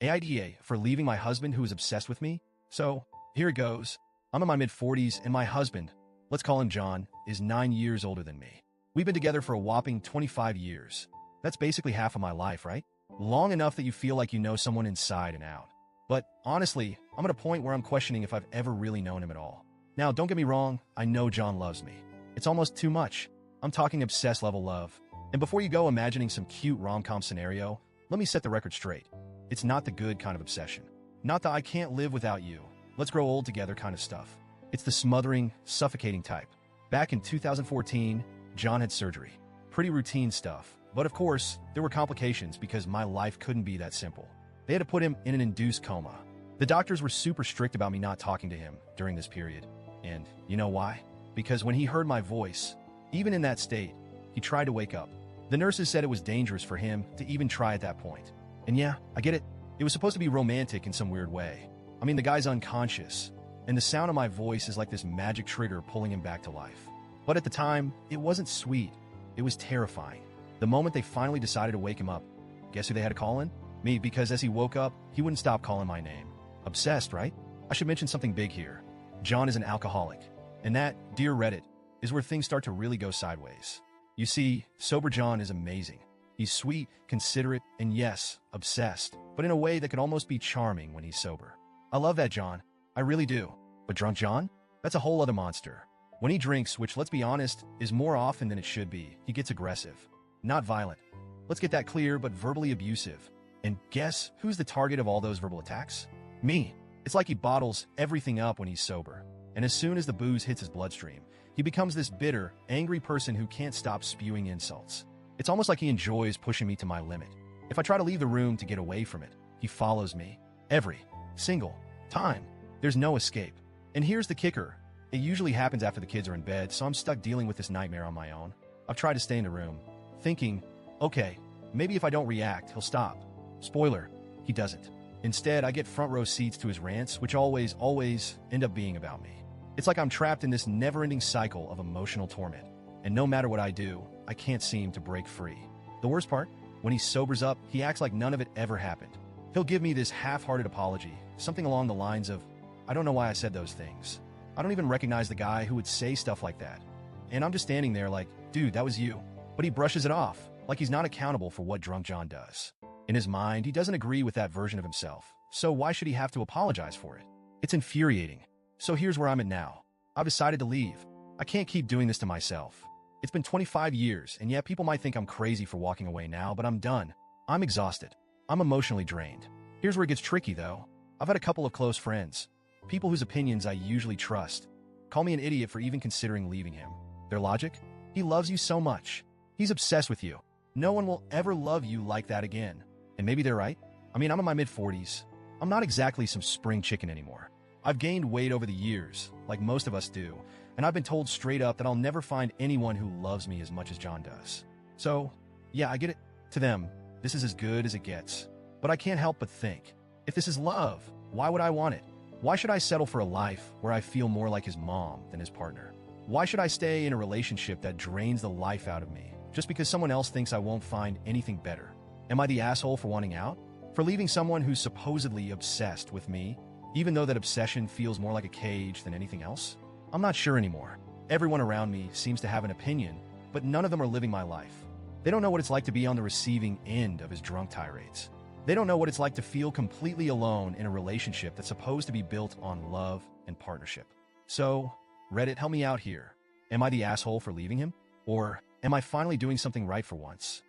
AITA for leaving my husband who is obsessed with me? So, here it goes. I'm in my mid-40s and my husband, let's call him John, is 9 years older than me. We've been together for a whopping 25 years. That's basically half of my life, right? Long enough that you feel like you know someone inside and out. But honestly, I'm at a point where I'm questioning if I've ever really known him at all. Now, don't get me wrong, I know John loves me. It's almost too much. I'm talking obsessed level love. And before you go imagining some cute rom-com scenario, let me set the record straight. It's not the good kind of obsession. Not the I can't live without you, let's grow old together kind of stuff. It's the smothering, suffocating type. Back in 2014, John had surgery. Pretty routine stuff. But of course, there were complications because my life couldn't be that simple. They had to put him in an induced coma. The doctors were super strict about me not talking to him during this period. And you know why? Because when he heard my voice, even in that state, he tried to wake up. The nurses said it was dangerous for him to even try at that point. And yeah, I get it. It was supposed to be romantic in some weird way. I mean, the guy's unconscious, and the sound of my voice is like this magic trigger pulling him back to life. But at the time, it wasn't sweet. It was terrifying. The moment they finally decided to wake him up, guess who they had to call in? Me, because as he woke up, he wouldn't stop calling my name. Obsessed, right? I should mention something big here. John is an alcoholic. And that, dear Reddit, is where things start to really go sideways. You see, sober John is amazing. He's sweet, considerate, and yes, obsessed, but in a way that could almost be charming when he's sober. I love that John. I really do. But drunk John? That's a whole other monster. When he drinks, which let's be honest, is more often than it should be, he gets aggressive. Not violent. Let's get that clear, but verbally abusive. And guess who's the target of all those verbal attacks? Me. It's like he bottles everything up when he's sober. And as soon as the booze hits his bloodstream, he becomes this bitter, angry person who can't stop spewing insults. It's almost like he enjoys pushing me to my limit. If I try to leave the room to get away from it, he follows me. Every single time. There's no escape. And here's the kicker. It usually happens after the kids are in bed, so I'm stuck dealing with this nightmare on my own. I've tried to stay in the room, thinking, okay, maybe if I don't react, he'll stop. Spoiler, he doesn't. Instead, I get front row seats to his rants, which always end up being about me. It's like I'm trapped in this never-ending cycle of emotional torment. And no matter what I do, I can't seem to break free. The worst part? When he sobers up, he acts like none of it ever happened. He'll give me this half-hearted apology, something along the lines of, I don't know why I said those things. I don't even recognize the guy who would say stuff like that. And I'm just standing there like, dude, that was you. But he brushes it off, like he's not accountable for what drunk John does. In his mind, he doesn't agree with that version of himself, so why should he have to apologize for it? It's infuriating. So here's where I'm at now. I've decided to leave. I can't keep doing this to myself. It's been 25 years, and yet people might think I'm crazy for walking away now, but I'm done. I'm exhausted. I'm emotionally drained. Here's where it gets tricky, though. I've had a couple of close friends, people whose opinions I usually trust, call me an idiot for even considering leaving him. Their logic? He loves you so much. He's obsessed with you. No one will ever love you like that again. And maybe they're right. I mean, I'm in my mid-40s. I'm not exactly some spring chicken anymore. I've gained weight over the years, like most of us do, and I've been told straight up that I'll never find anyone who loves me as much as John does. So, yeah, I get it. To them, this is as good as it gets. But I can't help but think, if this is love, why would I want it? Why should I settle for a life where I feel more like his mom than his partner? Why should I stay in a relationship that drains the life out of me just because someone else thinks I won't find anything better? Am I the asshole for wanting out? For leaving someone who's supposedly obsessed with me, even though that obsession feels more like a cage than anything else? I'm not sure anymore. Everyone around me seems to have an opinion, but none of them are living my life. They don't know what it's like to be on the receiving end of his drunk tirades. They don't know what it's like to feel completely alone in a relationship that's supposed to be built on love and partnership. So, Reddit, help me out here. Am I the asshole for leaving him? Or am I finally doing something right for once?